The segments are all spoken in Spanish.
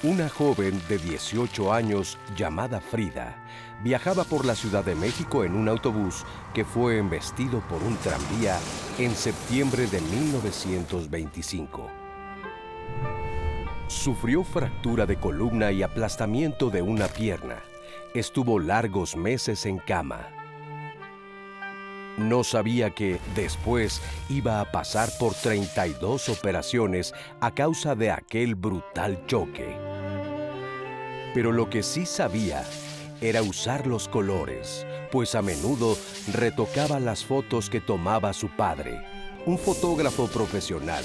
Una joven de 18 años llamada Frida viajaba por la Ciudad de México en un autobús que fue embestido por un tranvía en septiembre de 1925. Sufrió fractura de columna y aplastamiento de una pierna. Estuvo largos meses en cama. No sabía que después iba a pasar por 32 operaciones a causa de aquel brutal choque. Pero lo que sí sabía era usar los colores, pues a menudo retocaba las fotos que tomaba su padre, un fotógrafo profesional,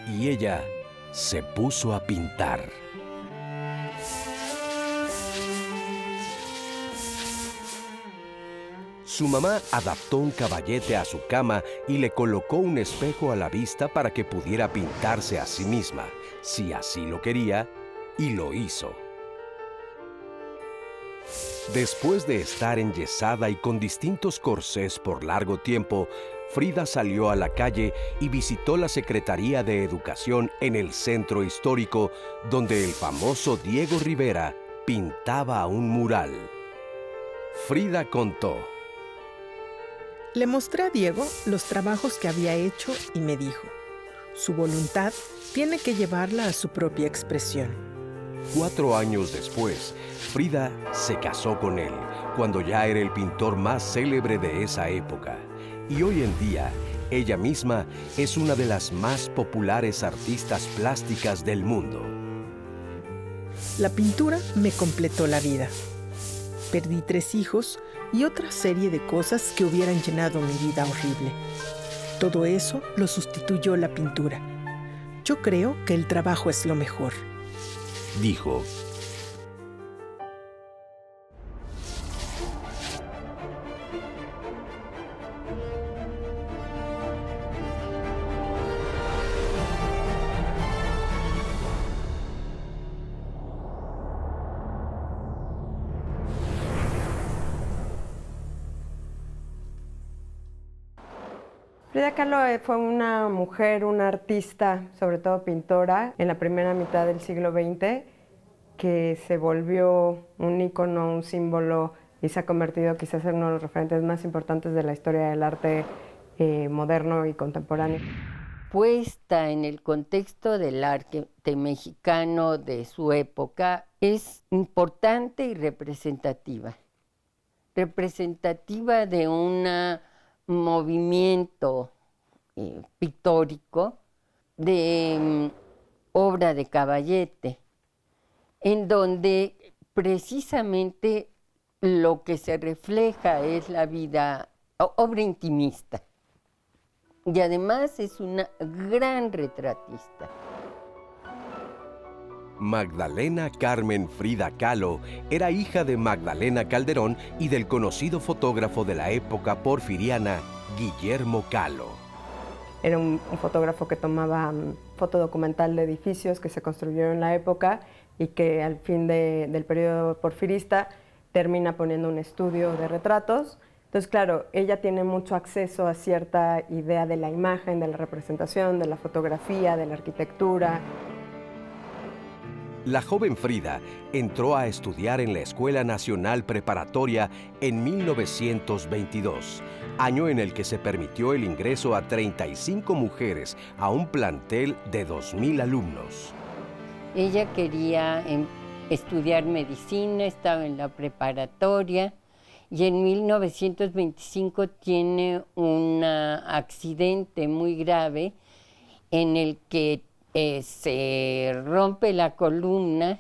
y ella se puso a pintar. Su mamá adaptó un caballete a su cama y le colocó un espejo a la vista para que pudiera pintarse a sí misma, si así lo quería, y lo hizo. Después de estar enyesada y con distintos corsés por largo tiempo, Frida salió a la calle y visitó la Secretaría de Educación en el centro histórico, donde el famoso Diego Rivera pintaba un mural. Frida contó: Le mostré a Diego los trabajos que había hecho y me dijo, su voluntad tiene que llevarla a su propia expresión. 4 años después, Frida se casó con él, cuando ya era el pintor más célebre de esa época. Y hoy en día, ella misma es una de las más populares artistas plásticas del mundo. La pintura me completó la vida. Perdí 3 hijos y otra serie de cosas que hubieran llenado mi vida horrible. Todo eso lo sustituyó la pintura. Yo creo que el trabajo es lo mejor, dijo. Frida Kahlo fue una mujer, una artista, sobre todo pintora, en la primera mitad del siglo XX, que se volvió un ícono, un símbolo, y se ha convertido quizás en uno de los referentes más importantes de la historia del arte moderno y contemporáneo. Puesta en el contexto del arte mexicano de su época, es importante y representativa. Representativa de un movimiento pictórico de obra de Caballete, en donde precisamente lo que se refleja es la vida, obra intimista. Y además es una gran retratista. Magdalena Carmen Frida Kahlo era hija de Magdalena Calderón y del conocido fotógrafo de la época porfiriana, Guillermo Kahlo. Era un fotógrafo que tomaba foto documental de edificios que se construyeron en la época y que al fin del periodo porfirista termina poniendo un estudio de retratos. Entonces, claro, ella tiene mucho acceso a cierta idea de la imagen, de la representación, de la fotografía, de la arquitectura. La joven Frida entró a estudiar en la Escuela Nacional Preparatoria en 1922, año en el que se permitió el ingreso a 35 mujeres a un plantel de 2,000 alumnos. Ella quería estudiar medicina, estaba en la preparatoria y en 1925 tiene un accidente muy grave en el que se rompe la columna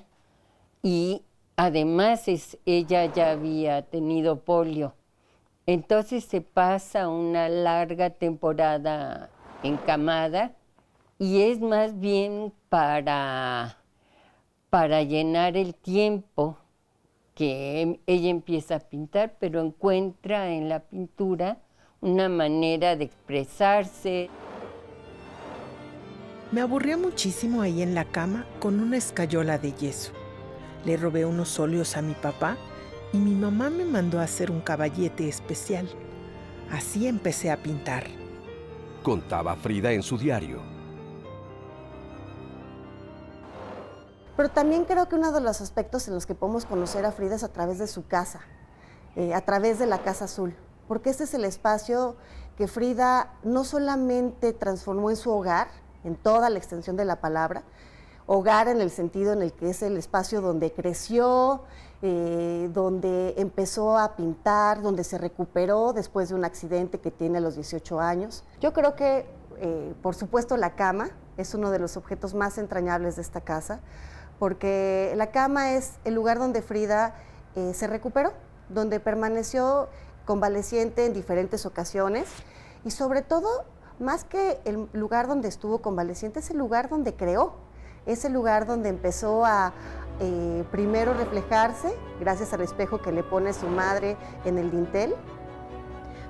y además ella ya había tenido polio. Entonces se pasa una larga temporada encamada y es más bien para llenar el tiempo que ella empieza a pintar, pero encuentra en la pintura una manera de expresarse. Me aburría muchísimo ahí en la cama con una escayola de yeso. Le robé unos óleos a mi papá y mi mamá me mandó a hacer un caballete especial. Así empecé a pintar, contaba Frida en su diario. Pero también creo que uno de los aspectos en los que podemos conocer a Frida es a través de su casa, a través de la Casa Azul, porque este es el espacio que Frida no solamente transformó en su hogar, en toda la extensión de la palabra, hogar en el sentido en el que es el espacio donde creció, donde empezó a pintar, donde se recuperó después de un accidente que tiene a los 18 años. Yo creo que, por supuesto, la cama es uno de los objetos más entrañables de esta casa, porque la cama es el lugar donde Frida se recuperó, donde permaneció convaleciente en diferentes ocasiones y sobre todo, más que el lugar donde estuvo convaleciente, es el lugar donde creó, es el lugar donde empezó a primero reflejarse gracias al espejo que le pone su madre en el dintel,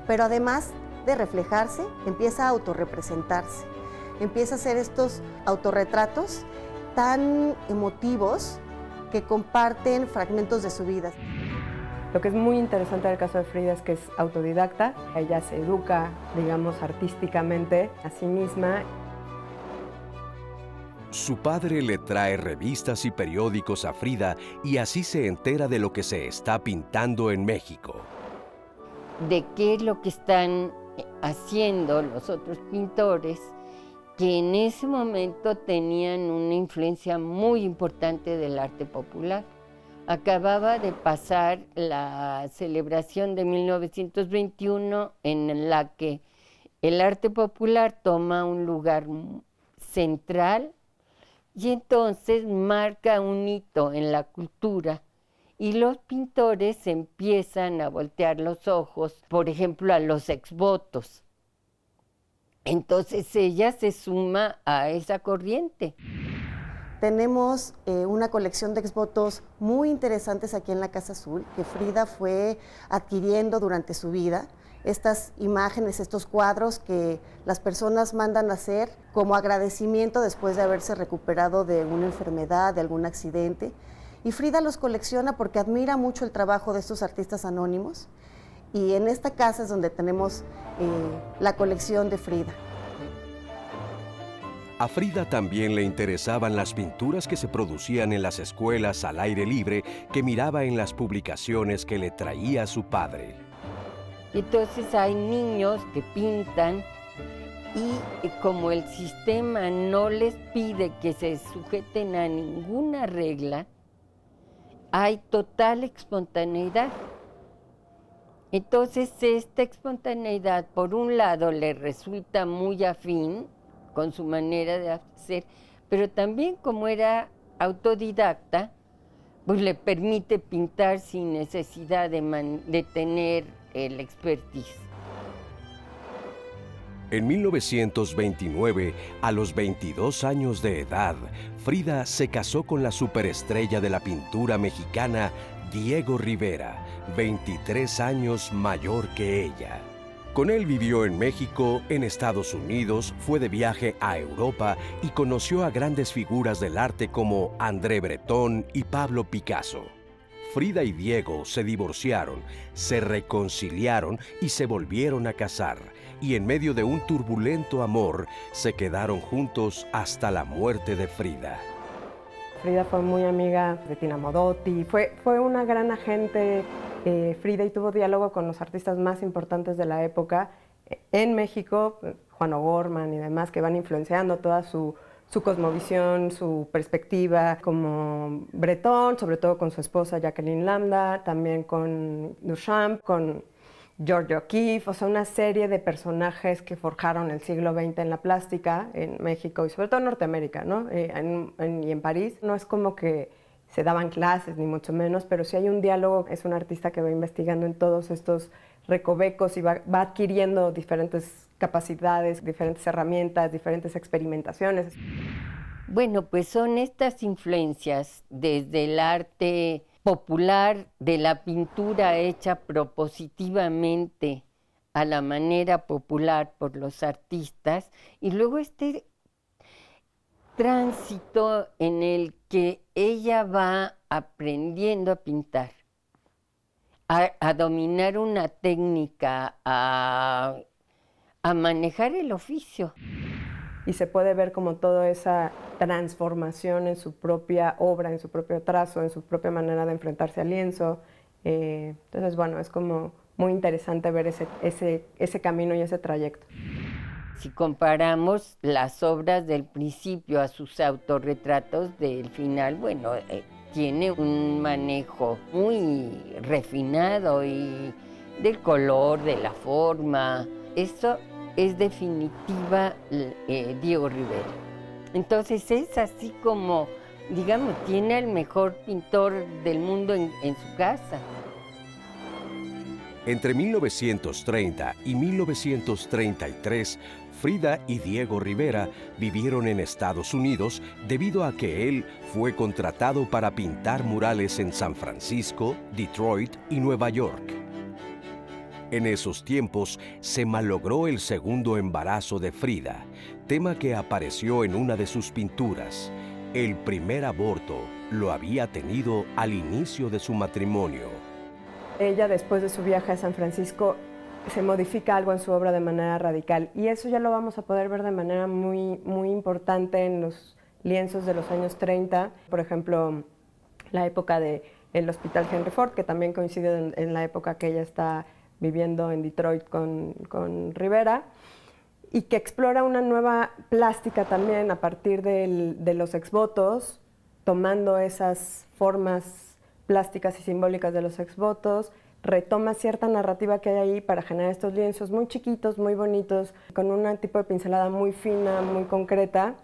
pero además de reflejarse, empieza a autorrepresentarse, empieza a hacer estos autorretratos tan emotivos que comparten fragmentos de su vida. Lo que es muy interesante del caso de Frida es que es autodidacta, ella se educa, digamos, artísticamente a sí misma. Su padre le trae revistas y periódicos a Frida y así se entera de lo que se está pintando en México. De qué es lo que están haciendo los otros pintores que en ese momento tenían una influencia muy importante del arte popular. Acababa de pasar la celebración de 1921 en la que el arte popular toma un lugar central y entonces marca un hito en la cultura y los pintores empiezan a voltear los ojos, por ejemplo, a los exvotos. Entonces ella se suma a esa corriente. Tenemos una colección de exvotos muy interesantes aquí en la Casa Azul, que Frida fue adquiriendo durante su vida. Estas imágenes, estos cuadros que las personas mandan a hacer como agradecimiento después de haberse recuperado de una enfermedad, de algún accidente. Y Frida los colecciona porque admira mucho el trabajo de estos artistas anónimos. Y en esta casa es donde tenemos la colección de Frida. A Frida también le interesaban las pinturas que se producían en las escuelas al aire libre que miraba en las publicaciones que le traía su padre. Entonces hay niños que pintan y como el sistema no les pide que se sujeten a ninguna regla, hay total espontaneidad. Entonces esta espontaneidad, por un lado, le resulta muy afín con su manera de hacer, pero también como era autodidacta, pues le permite pintar sin necesidad de tener el expertise. En 1929, a los 22 años de edad, Frida se casó con la superestrella de la pintura mexicana, Diego Rivera, 23 años mayor que ella. Con él vivió en México, en Estados Unidos, fue de viaje a Europa y conoció a grandes figuras del arte como André Breton y Pablo Picasso. Frida y Diego se divorciaron, se reconciliaron y se volvieron a casar. Y en medio de un turbulento amor, se quedaron juntos hasta la muerte de Frida. Frida fue muy amiga de Tina Modotti, fue una gran agente, Frida, y tuvo diálogo con los artistas más importantes de la época en México, Juan O'Gorman y demás, que van influenciando toda su cosmovisión, su perspectiva, como Breton, sobre todo con su esposa Jacqueline Lambda, también con Duchamp, con George O'Keeffe, o sea, una serie de personajes que forjaron el siglo XX en la plástica en México y sobre todo en Norteamérica, ¿no? Y en París. No es como que se daban clases, ni mucho menos, pero sí hay un diálogo. Es un artista que va investigando en todos estos recovecos y va adquiriendo diferentes capacidades, diferentes herramientas, diferentes experimentaciones. Bueno, pues son estas influencias desde el arte popular, de la pintura hecha propositivamente a la manera popular por los artistas, y luego este tránsito en el que ella va aprendiendo a pintar, a dominar una técnica, a manejar el oficio. y se puede ver como toda esa transformación en su propia obra, en su propio trazo, en su propia manera de enfrentarse al lienzo. Entonces, bueno, es como muy interesante ver ese camino y ese trayecto. Si comparamos las obras del principio a sus autorretratos del final, bueno, tiene un manejo muy refinado y del color, de la forma. Eso es definitiva Diego Rivera. Entonces es así como, digamos, tiene al mejor pintor del mundo en su casa. Entre 1930 y 1933, Frida y Diego Rivera vivieron en Estados Unidos debido a que él fue contratado para pintar murales en San Francisco, Detroit y Nueva York. En esos tiempos se malogró el segundo embarazo de Frida, tema que apareció en una de sus pinturas. El primer aborto lo había tenido al inicio de su matrimonio. Ella, después de su viaje a San Francisco, se modifica algo en su obra de manera radical, y eso ya lo vamos a poder ver de manera muy, muy importante en los lienzos de los años 30. Por ejemplo, la época del Hospital Henry Ford, que también coincide en la época que ella está viviendo en Detroit con Rivera, y que explora una nueva plástica también a partir de los exvotos, tomando esas formas plásticas y simbólicas de los exvotos, retoma cierta narrativa que hay ahí para generar estos lienzos muy chiquitos, muy bonitos, con un tipo de pincelada muy fina, muy concreta,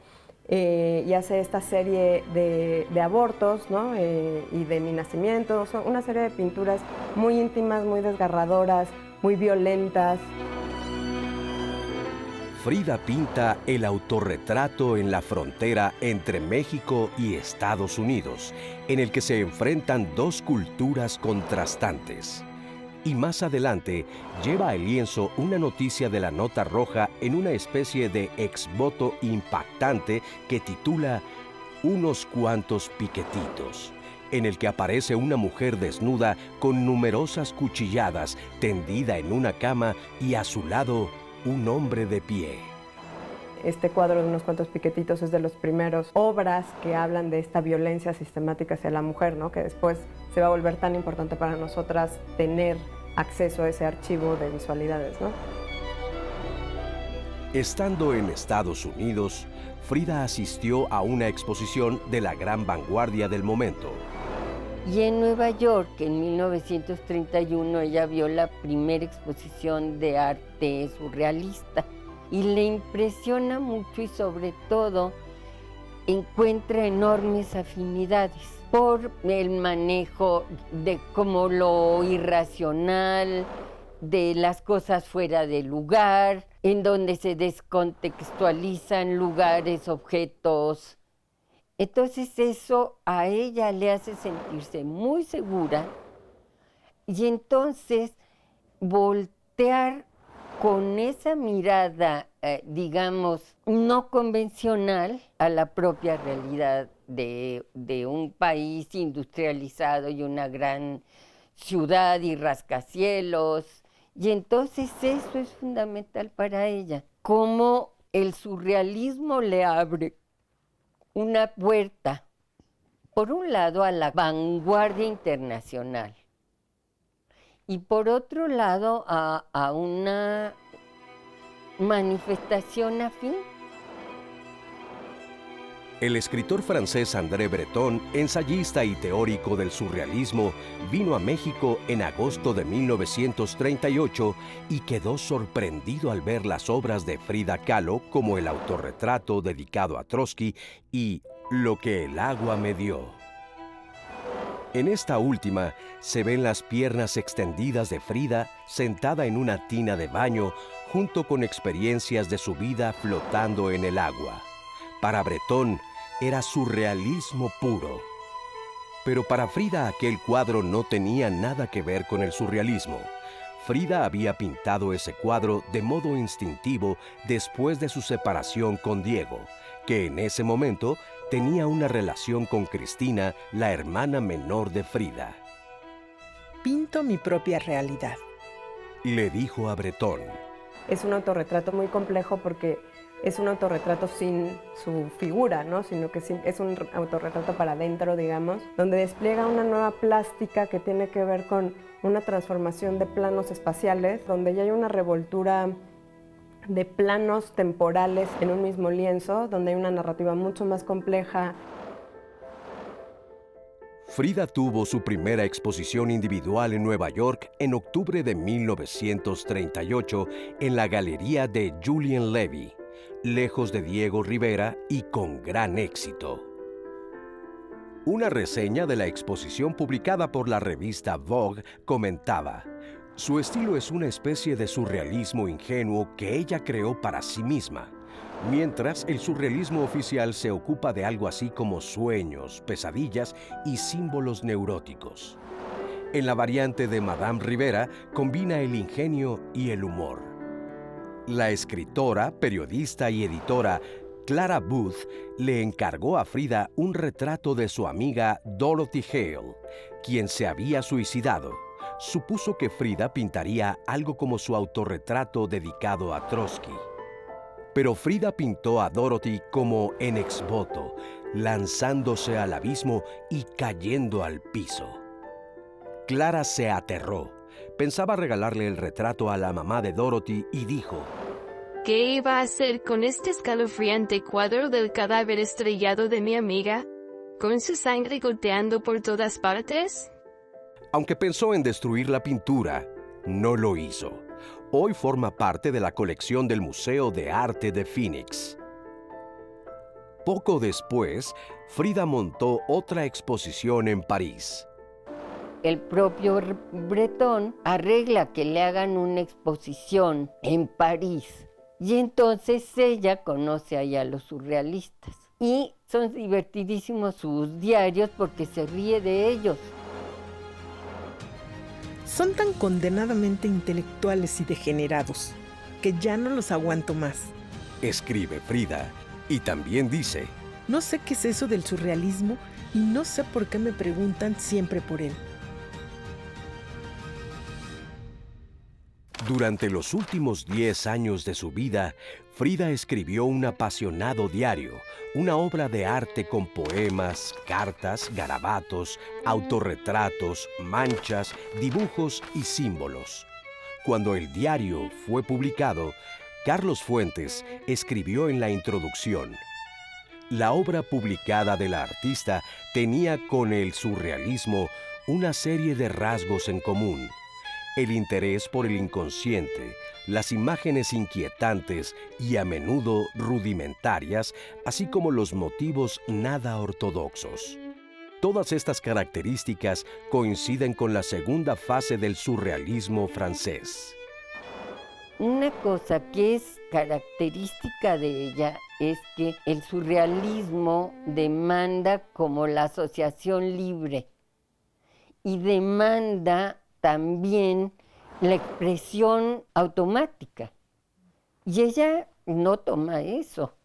y hace esta serie de abortos, ¿no? Y de mi nacimiento, una serie de pinturas muy íntimas, muy desgarradoras, muy violentas. Frida pinta el autorretrato en la frontera entre México y Estados Unidos, en el que se enfrentan dos culturas contrastantes. Y más adelante lleva al lienzo una noticia de la nota roja en una especie de exvoto impactante que titula Unos cuantos piquetitos, en el que aparece una mujer desnuda con numerosas cuchilladas tendida en una cama y a su lado un hombre de pie. Este cuadro de Unos cuantos piquetitos es de las primeras obras que hablan de esta violencia sistemática hacia la mujer, ¿no? Que después se va a volver tan importante para nosotras tener acceso a ese archivo de visualidades, ¿no? Estando en Estados Unidos, Frida asistió a una exposición de la gran vanguardia del momento. Y en Nueva York, en 1931, ella vio la primera exposición de arte surrealista y le impresiona mucho y sobre todo encuentra enormes afinidades por el manejo de como lo irracional, de las cosas fuera de lugar, en donde se descontextualizan lugares, objetos. Entonces eso a ella le hace sentirse muy segura y entonces voltear con esa mirada, digamos, no convencional a la propia realidad de un país industrializado y una gran ciudad y rascacielos. Y entonces eso es fundamental para ella, cómo el surrealismo le abre una puerta, por un lado, a la vanguardia internacional y por otro lado a una manifestación afín. El escritor francés André Breton, ensayista y teórico del surrealismo, vino a México en agosto de 1938 y quedó sorprendido al ver las obras de Frida Kahlo como el autorretrato dedicado a Trotsky y Lo que el agua me dio. En esta última se ven las piernas extendidas de Frida sentada en una tina de baño junto con experiencias de su vida flotando en el agua. Para Breton era surrealismo puro. Pero para Frida aquel cuadro no tenía nada que ver con el surrealismo. Frida había pintado ese cuadro de modo instintivo después de su separación con Diego, que en ese momento tenía una relación con Cristina, la hermana menor de Frida. Pinto mi propia realidad, Le dijo a Breton. Es un autorretrato muy complejo porque es un autorretrato sin su figura, ¿no? Sino que es un autorretrato para adentro, digamos, donde despliega una nueva plástica que tiene que ver con una transformación de planos espaciales, donde ya hay una revoltura de planos temporales en un mismo lienzo, donde hay una narrativa mucho más compleja. Frida tuvo su primera exposición individual en Nueva York en octubre de 1938 en la galería de Julien Levy, lejos de Diego Rivera y con gran éxito. Una reseña de la exposición publicada por la revista Vogue comentaba: su estilo es una especie de surrealismo ingenuo que ella creó para sí misma, mientras el surrealismo oficial se ocupa de algo así como sueños, pesadillas y símbolos neuróticos. En la variante de Madame Rivera combina el ingenio y el humor. La escritora, periodista y editora Clara Booth le encargó a Frida un retrato de su amiga Dorothy Hale, quien se había suicidado. Supuso que Frida pintaría algo como su autorretrato dedicado a Trotsky. Pero Frida pintó a Dorothy como en ex voto, lanzándose al abismo y cayendo al piso. Clara se aterró. Pensaba regalarle el retrato a la mamá de Dorothy y dijo: ¿qué iba a hacer con este escalofriante cuadro del cadáver estrellado de mi amiga, con su sangre goteando por todas partes? Aunque pensó en destruir la pintura, no lo hizo. Hoy forma parte de la colección del Museo de Arte de Phoenix. Poco después, Frida montó otra exposición en París. El propio Breton arregla que le hagan una exposición en París. Y entonces ella conoce ahí a los surrealistas. Y son divertidísimos sus diarios porque se ríe de ellos. Son tan condenadamente intelectuales y degenerados que ya no los aguanto más. Escribe Frida y también dice: no sé qué es eso del surrealismo y no sé por qué me preguntan siempre por él. Durante los últimos 10 años de su vida, Frida escribió un apasionado diario, una obra de arte con poemas, cartas, garabatos, autorretratos, manchas, dibujos y símbolos. Cuando el diario fue publicado, Carlos Fuentes escribió en la introducción: la obra publicada de la artista tenía con el surrealismo una serie de rasgos en común: el interés por el inconsciente, las imágenes inquietantes y a menudo rudimentarias, así como los motivos nada ortodoxos. Todas estas características coinciden con la segunda fase del surrealismo francés. Una cosa que es característica de ella es que el surrealismo demanda como la asociación libre y demanda también la expresión automática. Y ella no toma eso.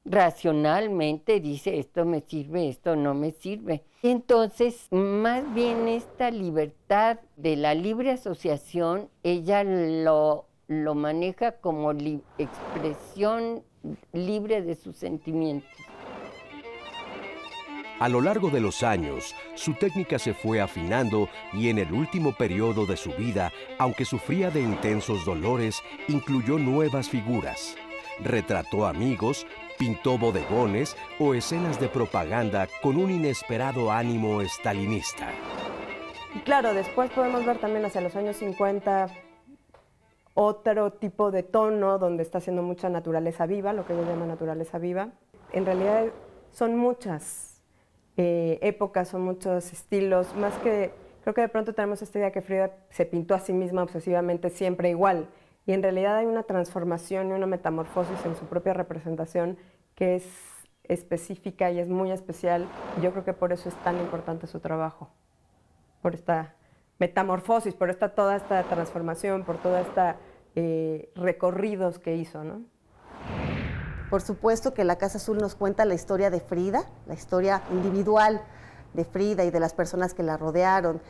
Racionalmente dice: esto me sirve, esto no me sirve. Entonces, más bien esta libertad de la libre asociación, ella lo maneja como expresión libre de sus sentimientos. A lo largo de los años, su técnica se fue afinando y en el último periodo de su vida, aunque sufría de intensos dolores, incluyó nuevas figuras. Retrató amigos, pintó bodegones o escenas de propaganda con un inesperado ánimo estalinista. Y claro, después podemos ver también hacia los años 50 otro tipo de tono donde está haciendo mucha naturaleza viva, lo que ella llama naturaleza viva. En realidad son muchas épocas, son muchos estilos, más que creo que de pronto tenemos esta idea que Frida se pintó a sí misma obsesivamente siempre igual, y en realidad hay una transformación y una metamorfosis en su propia representación que es específica y es muy especial, y yo creo que por eso es tan importante su trabajo, por esta metamorfosis, por toda esta transformación, por toda esta recorridos que hizo, ¿no? Por supuesto que La Casa Azul nos cuenta la historia de Frida, la historia individual, de Frida y de las personas que la rodearon,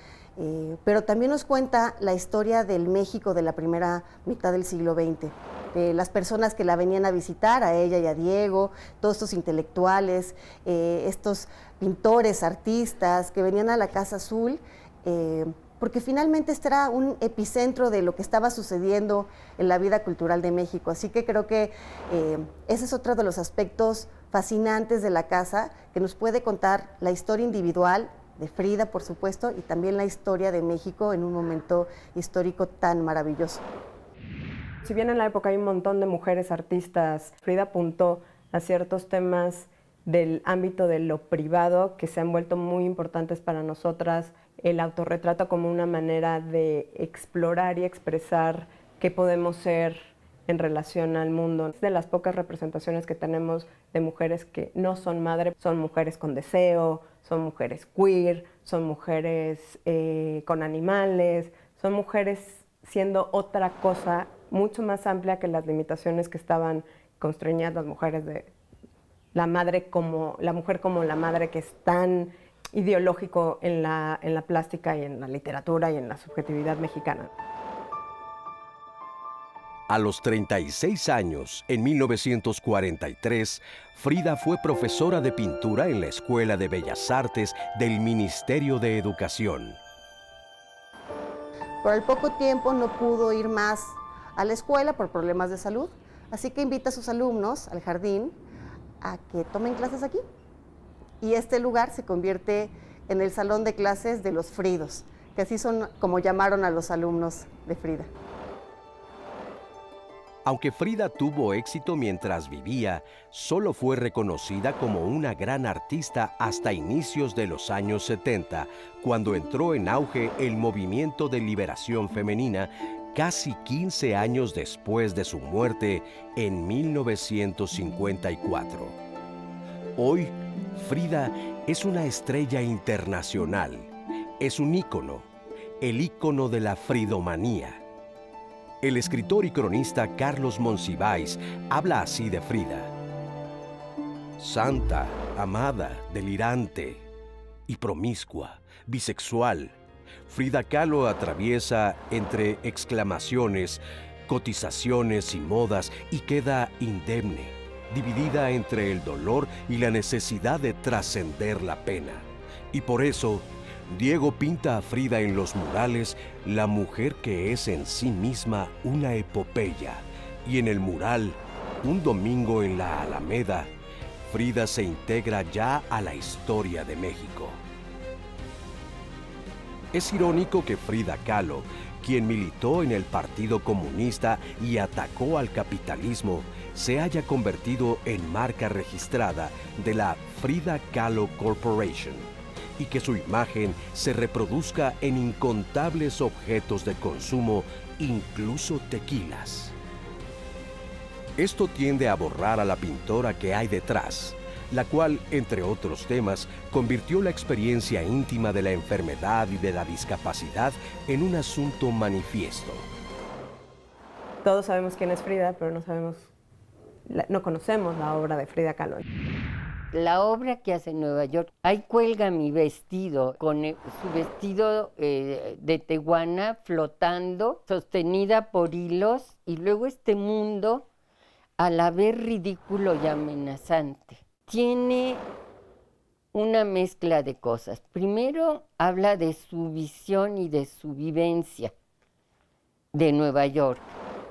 pero también nos cuenta la historia del México de la primera mitad del siglo XX, de las personas que la venían a visitar, a ella y a Diego, todos estos intelectuales, estos pintores, artistas que venían a la Casa Azul, porque finalmente este era un epicentro de lo que estaba sucediendo en la vida cultural de México. Así que creo que ese es otro de los aspectos fascinantes de la casa, que nos puede contar la historia individual de Frida, por supuesto, y también la historia de México en un momento histórico tan maravilloso. Si bien en la época hay un montón de mujeres artistas, Frida apuntó a ciertos temas del ámbito de lo privado que se han vuelto muy importantes para nosotras, el autorretrato como una manera de explorar y expresar qué podemos ser en relación al mundo. Es de las pocas representaciones que tenemos de mujeres que no son madre, son mujeres con deseo, son mujeres queer, son mujeres con animales, son mujeres siendo otra cosa mucho más amplia que las limitaciones que estaban constreñidas las mujeres de la mujer como la madre, que es tan ideológico en la plástica y en la literatura y en la subjetividad mexicana. A los 36 años, en 1943, Frida fue profesora de pintura en la Escuela de Bellas Artes del Ministerio de Educación. Por el poco tiempo no pudo ir más a la escuela por problemas de salud, así que invita a sus alumnos al jardín a que tomen clases aquí. Y este lugar se convierte en el salón de clases de los Fridos, que así son como llamaron a los alumnos de Frida. Aunque Frida tuvo éxito mientras vivía, solo fue reconocida como una gran artista hasta inicios de los años 70, cuando entró en auge el movimiento de liberación femenina, casi 15 años después de su muerte en 1954. Hoy, Frida es una estrella internacional. Es un ícono, el ícono de la fridomanía. El escritor y cronista Carlos Monsiváis habla así de Frida: santa, amada, delirante y promiscua, bisexual. Frida Kahlo atraviesa entre exclamaciones, cotizaciones y modas y queda indemne, dividida entre el dolor y la necesidad de trascender la pena. Y por eso, Diego pinta a Frida en los murales, la mujer que es en sí misma una epopeya. Y en el mural, Un domingo en la Alameda, Frida se integra ya a la historia de México. Es irónico que Frida Kahlo, quien militó en el Partido Comunista y atacó al capitalismo, se haya convertido en marca registrada de la Frida Kahlo Corporation, y que su imagen se reproduzca en incontables objetos de consumo, incluso tequilas. Esto tiende a borrar a la pintora que hay detrás, la cual, entre otros temas, convirtió la experiencia íntima de la enfermedad y de la discapacidad en un asunto manifiesto. Todos sabemos quién es Frida, pero no conocemos la obra de Frida Kahlo. La obra que hace en Nueva York, ahí cuelga mi vestido, con su vestido de tehuana flotando, sostenida por hilos, y luego este mundo a la vez ridículo y amenazante. Tiene una mezcla de cosas. Primero habla de su visión y de su vivencia de Nueva York,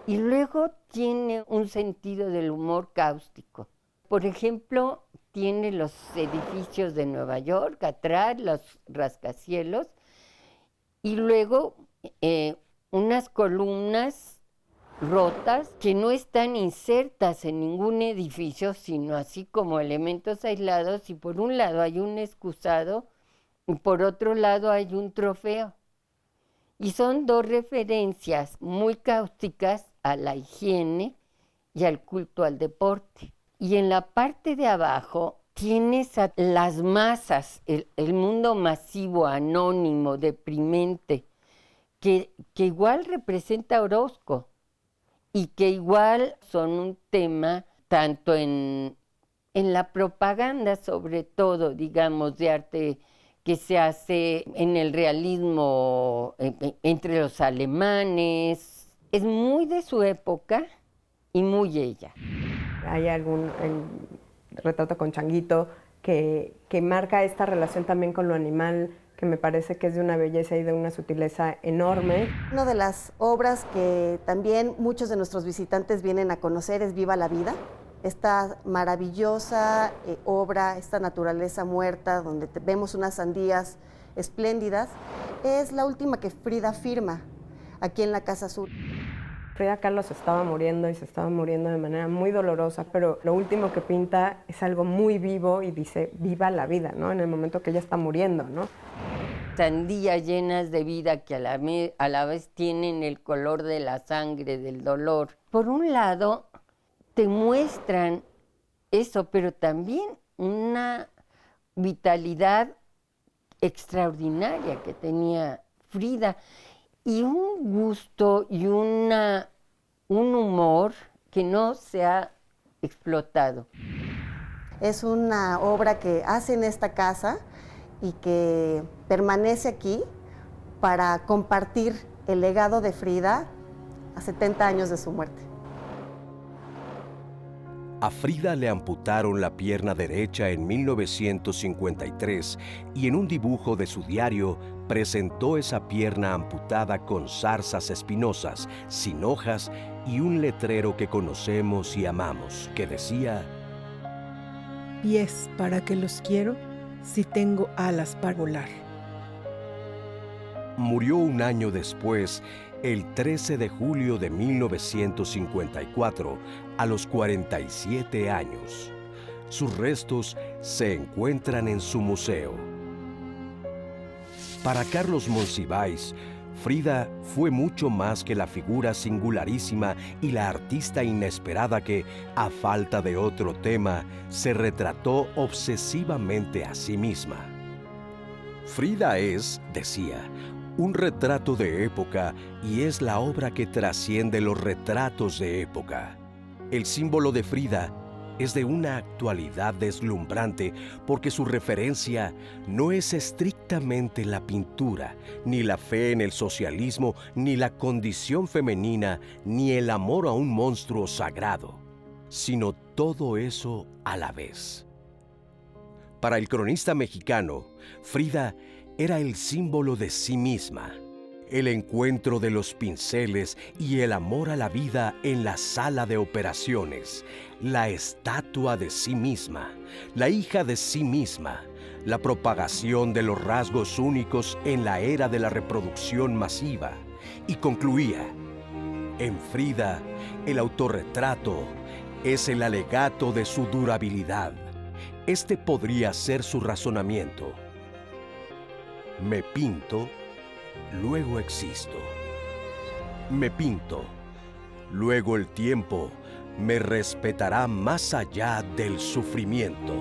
y luego tiene un sentido del humor cáustico. Por ejemplo, tiene los edificios de Nueva York atrás, los rascacielos, y luego unas columnas rotas que no están insertas en ningún edificio, sino así como elementos aislados, y por un lado hay un excusado y por otro lado hay un trofeo. Y son dos referencias muy cáusticas a la higiene y al culto al deporte. Y en la parte de abajo tienes a las masas, el mundo masivo, anónimo, deprimente, que igual representa a Orozco y que igual son un tema tanto en la propaganda, sobre todo, digamos, de arte que se hace en el realismo entre los alemanes. Es muy de su época y muy ella. Hay algún retrato con Changuito que marca esta relación también con lo animal, que me parece que es de una belleza y de una sutileza enorme. Una de las obras que también muchos de nuestros visitantes vienen a conocer es Viva la Vida, esta maravillosa obra, esta naturaleza muerta, donde vemos unas sandías espléndidas. Es la última que Frida firma aquí en la Casa Azul. Frida Kahlo se estaba muriendo y se estaba muriendo de manera muy dolorosa, pero lo último que pinta es algo muy vivo y dice, viva la vida, ¿no? En el momento que ella está muriendo, ¿no? Sandías llenas de vida que a la vez tienen el color de la sangre, del dolor. Por un lado, te muestran eso, pero también una vitalidad extraordinaria que tenía Frida y un gusto y un humor que no se ha explotado. Es una obra que hace en esta casa y que permanece aquí para compartir el legado de Frida a 70 años de su muerte. A Frida le amputaron la pierna derecha en 1953 y en un dibujo de su diario presentó esa pierna amputada con zarzas espinosas, sin hojas y un letrero que conocemos y amamos, que decía: Pies, ¿para qué los quiero si tengo alas para volar? Murió un año después, el 13 de julio de 1954, a los 47 años. Sus restos se encuentran en su museo. Para Carlos Monsiváis, Frida fue mucho más que la figura singularísima y la artista inesperada que, a falta de otro tema, se retrató obsesivamente a sí misma. Frida es, decía, un retrato de época y es la obra que trasciende los retratos de época. El símbolo de Frida es de una actualidad deslumbrante porque su referencia no es estrictamente la pintura, ni la fe en el socialismo, ni la condición femenina, ni el amor a un monstruo sagrado, sino todo eso a la vez. Para el cronista mexicano, Frida era el símbolo de sí misma, el encuentro de los pinceles y el amor a la vida en la sala de operaciones, la estatua de sí misma, la hija de sí misma, la propagación de los rasgos únicos en la era de la reproducción masiva, y concluía: en Frida, el autorretrato es el alegato de su durabilidad. Este podría ser su razonamiento. Me pinto, luego existo. Me pinto, luego el tiempo me respetará más allá del sufrimiento.